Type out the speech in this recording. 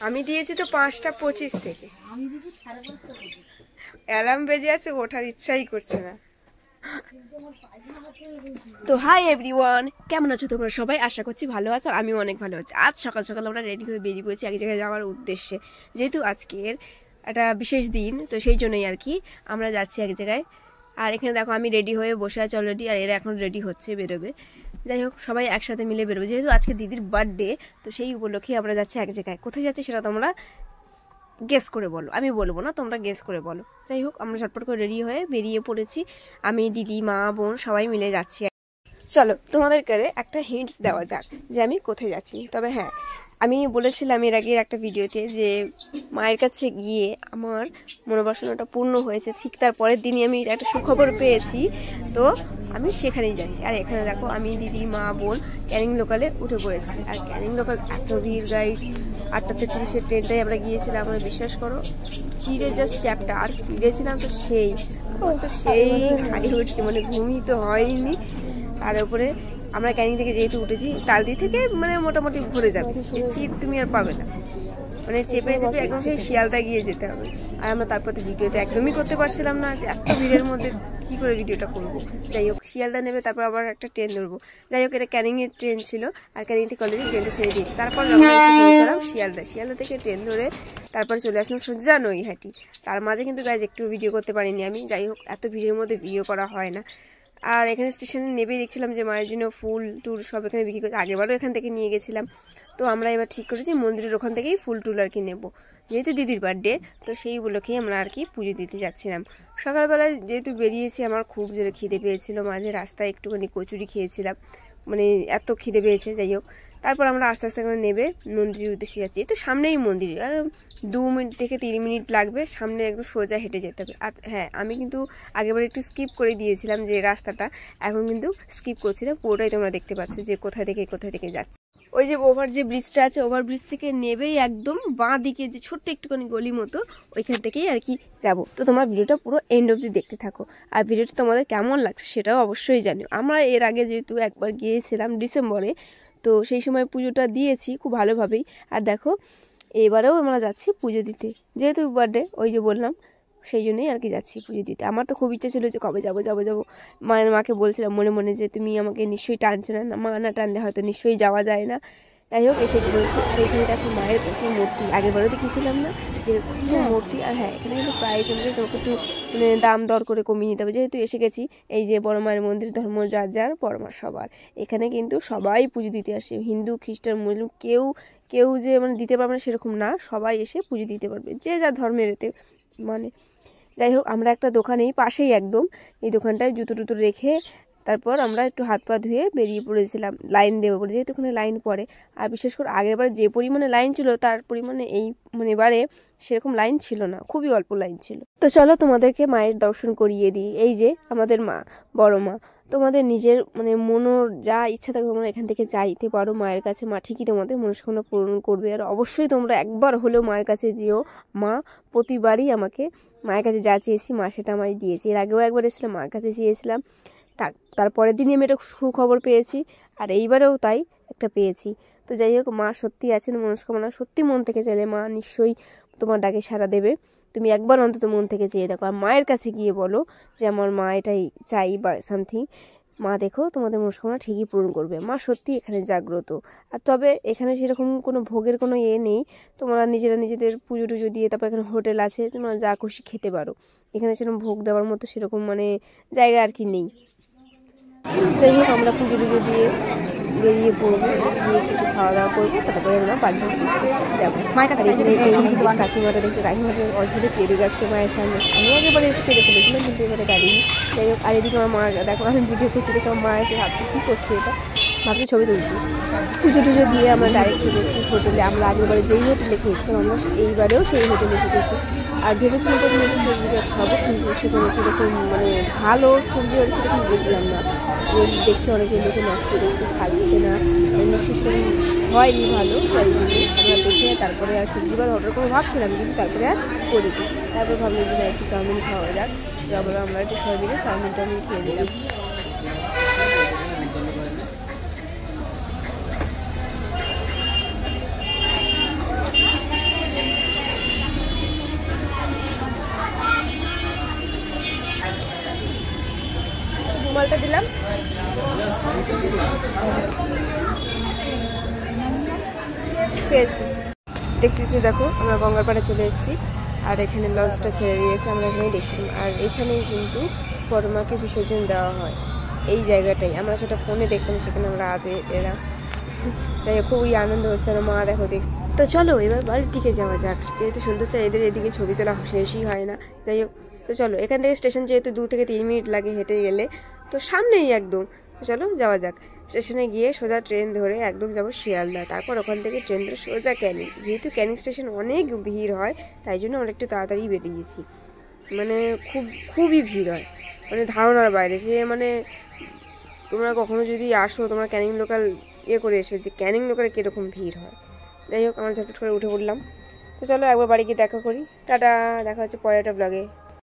আমি দিয়েছি তো 5:25 থেকে, অ্যালার্ম বেজে আছে, ওঠার ইচ্ছাই করছে না। তো হাই এভরিওয়ান, কেমন আছো তোমরা সবাই? আশা করছি ভালো আছো, আমিও অনেক ভালো আছি। আজ সকাল সকাল আমরা রেডি হয়ে বেরিয়ে পড়েছি এক জায়গায় যাওয়ার উদ্দেশ্যে। যেহেতু আজকের একটা বিশেষ দিন, তো সেই জন্যই আর কি আমরা যাচ্ছি এক জায়গায়। আর এখানে দেখো আমি রেডি হয়ে বসে আছি অলরেডি, আর এরা এখন রেডি হচ্ছে, বেরোবে। যাই হোক, সবাই একসাথে মিলে বেরোবে, যেহেতু আজকে দিদির বার্থডে, তো সেই উপলক্ষে আমরা যাচ্ছি এক জায়গায়। কোথায় যাচ্ছি সেটা তোমরা গেস করে বলো, আমি বলবো না, তোমরা গেস করে বলো। যাই হোক, আমরা ঝটপট করে রেডি হয়ে বেরিয়ে পড়েছি, আমি, দিদি, মা, বোন সবাই মিলে যাচ্ছি। চলো তোমাদেরকে একটা হিন্টস দেওয়া যাক যে আমি কোথায় যাচ্ছি। তবে হ্যাঁ, আমি বলেছিলাম এর আগের একটা ভিডিওতে যে মায়ের কাছে গিয়ে আমার মনোবাসনাটা পূর্ণ হয়েছে, ঠিক তার পরের দিনই আমি একটা সুখবর পেয়েছি, তো আমি সেখানেই যাচ্ছি। আর এখানে দেখো আমি, দিদি, মা, বোন ক্যানিং লোকালে উঠে পড়েছি। আর ক্যানিং লোকাল এত ভিড়, গাইজ 8:30 ট্রেনটাই আমরা গিয়েছিলাম, আমরা বিশ্বাস করো চিড়ে জাস্ট চ্যাপটা। আর ফিরেছিলাম তো সেই হাই উঠছে, মানে ঘুমই তো হয়নি। তার উপরে আমরা ক্যানিং থেকে যেহেতু উঠেছি, তালদি থেকে মানে মোটামুটি ভরে যাবে, এই সিট তুমি আর পাবে না, মানে চেপে চেপে একদম সেই শিয়ালদা গিয়ে যেতে হবে। আর আমরা তারপর তো ভিডিওতে একদমই করতে পারছিলাম না, যে এত ভিড়ের মধ্যে কী করে ভিডিওটা করবো। যাই হোক, শিয়ালদা নেবে, তারপর আবার একটা ট্রেন ধরবো। যাই হোক, এটা ক্যানিংয়ের ট্রেন ছিল, আর ক্যানিং থেকে অলরেডি ট্রেনটা ছেড়ে দিয়েছি। তারপর আমরা এসে পৌঁছালাম শিয়ালদা থেকে ট্রেন ধরে তারপর চলে আসলাম সোজা নৈহাটি। তার মাঝে কিন্তু গাইজ একটু ভিডিও করতে পারিনি আমি। যাই হোক, এত ভিড়ের মধ্যে ভিডিও করা হয় না। আর এখানে স্টেশনে নেবেই দেখছিলাম যে মায়ের জন্য ফুল টুল সব এখানে বিক্রি করছে, আগেবারও এখান থেকে নিয়ে গেছিলাম। তো আমরা এবার ঠিক করেছি মন্দিরের ওখান থেকেই ফুল টুল আর কি নেবো, যেহেতু দিদির বার্থডে, তো সেই উপলক্ষেই আমরা আর কি পুজো দিতে যাচ্ছিলাম। সকালবেলায় যেহেতু বেরিয়েছি, আমার খুব জোরে খিদে পেয়েছিল, মাঝে রাস্তায় একটুখানি কচুরি খেয়েছিলাম, মানে এত খিদে পেয়েছে। যাই হোক, তারপর আমরা আস্তে আস্তে করে নেবে মন্দিরের উদ্দেশ্যে যাচ্ছি। তো সামনেই মন্দির, 2 মিনিট থেকে 3 মিনিট লাগবে, সামনে একটু সোজা হেঁটে যেতে হবে। আর হ্যাঁ, আমি কিন্তু আগেবার একটু স্কিপ করে দিয়েছিলাম যে রাস্তাটা, এখন কিন্তু স্কিপ করছি না, পুরোটাই তোমরা দেখতে পাচ্ছ যে কোথায় থেকে যাচ্ছে। ওই যে ওভার যে ব্রিজটা আছে, ওভার ব্রিজ থেকে নেবেই একদম বাঁ দিকে যে ছোট্ট একটুখানি গলি মতো, ওইখান থেকেই আর কি যাবো। তো তোমরা ভিডিওটা পুরো এন্ড অবধি দেখতে থাকো, আর ভিডিওটা তোমাদের কেমন লাগছে সেটাও অবশ্যই জানিও। আমরা এর আগে যেহেতু একবার গিয়েছিলাম ডিসেম্বরে, তো সেই সময় পুজোটা দিয়েছি খুব ভালোভাবেই। আর দেখো, এবারেও আমরা যাচ্ছি পুজো দিতে, যেহেতু বার্থডে, ওই যে বললাম, সেই জন্যই আর কি যাচ্ছি পুজো দিতে। আমার তো খুব ইচ্ছা ছিল যে কবে যাবো। মাকে বলছিলাম মনে মনে যে তুমি আমাকে নিশ্চয়ই টানছো না, মা না টানলে হয়তো নিশ্চয়ই যাওয়া যায় না। যাই হোক, এসে বলছি। আর এখানে দেখো মায়ের কত মূর্তি, আগেবারও দেখিয়েছিলাম না যে কত মূর্তি। আর হ্যাঁ, এখানে কিন্তু প্রাইস অনুযায়ী তোমাকে একটু মানে দাম দর করে কমিয়ে নিতে হবে, যেহেতু এসে গেছি। এই যে বড় মায়ের মন্দির, ধর্ম যার যার, বড় মা সবার। এখানে কিন্তু সবাই পুজো দিতে আসে, হিন্দু, খ্রিস্টান, মুসলিম, কেউ যে মানে দিতে পারবে না সেরকম না, সবাই এসে পুজো দিতে পারবে, যে যা ধর্মের এতে মানে। যাই হোক, আমরা একটা দোকানেই পাশেই একদম, এই দোকানটায় জুতো টুতো রেখে তারপর আমরা একটু হাত পা ধুয়ে বেরিয়ে পড়েছিলাম লাইন দেবো বলে, যেহেতু ওখানে লাইন পড়ে। আর বিশেষ করে আগের বার যে পরিমাণে লাইন ছিল, তার পরিমাণে এই মানে এবারে সেরকম লাইন ছিল না, খুবই অল্প লাইন ছিল। তো চলো তোমাদেরকে মায়ের দর্শন করিয়ে দিই। এই যে আমাদের মা, বড় মা। তোমাদের নিজের মানে মনের যা ইচ্ছা থাকে তোমরা এখান থেকে চাইতে পারো মায়ের কাছে, মা ঠিকই তোমাদের মনস্কামনা পূরণ করবে। আর অবশ্যই তোমরা একবার হলেও মায়ের কাছে যেও, মা প্রতিবারই আমাকে মায়ের কাছে যা চেয়েছি মা সেটা আমায় দিয়েছি। এর আগেও একবার এসেছিলাম, মায়ের কাছে চেয়েছিলাম, তারপরের দিনই আমি একটা সুখবর পেয়েছি, আর এইবারেও তাই একটা পেয়েছি। তো যাই হোক, মা সত্যি আছেন, মনস্কামনা সত্যি মন থেকে চাইলে মা নিশ্চয়ই তোমার ডাকে সাড়া দেবে। তুমি একবার অন্তত মন থেকে চেয়ে দেখো, আর মায়ের কাছে গিয়ে বলো যে আমার মা এটাই চাই বা সামথিং, মা দেখো তোমাদের মনস্কামনা ঠিকই পূরণ করবে। মা সত্যি এখানে জাগ্রত। আর তবে এখানে সেরকম কোনো ভোগের কোনো নেই, তোমরা নিজেদের পুজো টুজো দিয়ে, তারপর এখানে হোটেল আছে, তোমরা যা খুশি খেতে পারো। এখানে সেরকম ভোগ দেওয়ার মতো সেরকম মানে জায়গা আর কি নেই। যাই হোক, আমরা পুজো টুজো দিয়ে বেরিয়ে পড়বো, গিয়ে কিছু খাওয়া দাওয়া করবো, তারপরে আমরা বাড়ি যাবো। কাকিমাটা দেখতে, কাকিমাটা অঝরে পেরে যাচ্ছে মায়ের সামনে। আমি একেবারে এসে পেরে ফেলেছিলাম, কিন্তু এবারে গাড়ি। যাই হোক, আর এদিকে আমার মা দেখো, আমি ভিডিও করছি, দেখো মা এসে ভাবছি কী করছে, এটা ভাবছি ছবি তুলছি। পুজো টুজো দিয়ে আমরা ডাইরেক্ট চলে এসেছি হোটেলে। আমরা আগেবারে যেই হোটেলে খেয়েছিলাম, আমরা এইবারেও সেই হোটেলে ঢুকেছি। আর ভেবেছিলাম তো সবজি খাবো, কিন্তু সেখানে সেরকম মানে ভালো সবজি আর সেরকম দেখলাম না। দেখছি অনেকে লোকে নষ্ট করছে, খাচ্ছে না, নিশ্চয়ই হয়নি ভালো। তাই আমরা দেখে তারপরে আর সবজি বা অর্ডার করবো ভাবছিলাম, কিন্তু তারপরে আর করিনি। তারপর ভাবলাম যে একটু চাউমিন খাওয়া যাক, তারপরে আমরা একটু সবাই মিলে চাউমিন খেয়ে নিলাম। টাটা দিলাম। পেয়েছি দেখতে দেখতে দেখো আমরা গঙ্গার পাড়ে চলে এসেছি, আর এখানে লঞ্চটা ছেড়ে দিয়েছে, আমরা এখানেই দেখছিলাম। আর এখানেই কিন্তু পরমাকে বিসর্জন দেওয়া হয়, এই জায়গাটাই। আমরা সেটা ফোনে দেখতাম, সেখানে আমরা আজে এরা তাই খুবই আনন্দ হচ্ছে। আর মা দেখো দেখ। তো চলো এবার বাড়ির দিকে যাওয়া যাক, যেহেতু সন্ধ্যা এদের এদিকে ছবি তোলা শেষই হয় না। যাই হোক, তো চলো এখান থেকে স্টেশন যেহেতু 2 থেকে 3 মিনিট লাগে হেঁটে গেলে, তো সামনেই একদম। চলো যাওয়া যাক। স্টেশনে গিয়ে সোজা ট্রেন ধরে একদম যাবো শিয়ালদা, তারপর ওখান থেকে ট্রেন ধরে সোজা ক্যানিং। যেহেতু ক্যানিং স্টেশন অনেক ভিড় হয়, তাই জন্য আমরা একটু তাড়াতাড়ি বেরিয়েছি। মানে খুবই ভিড় হয়, মানে ধারণার বাইরে। যে মানে তোমরা কখনো যদি আসো, তোমরা ক্যানিং লোকাল করে এসো যে ক্যানিং লোকালে কীরকম ভিড় হয়। যাই হোক, আমরা ঝটপট করে উঠে পড়লাম। তো চলো একবার বাড়ি গিয়ে দেখা করি। টাটা, দেখা হচ্ছে পরের একটা ব্লগে।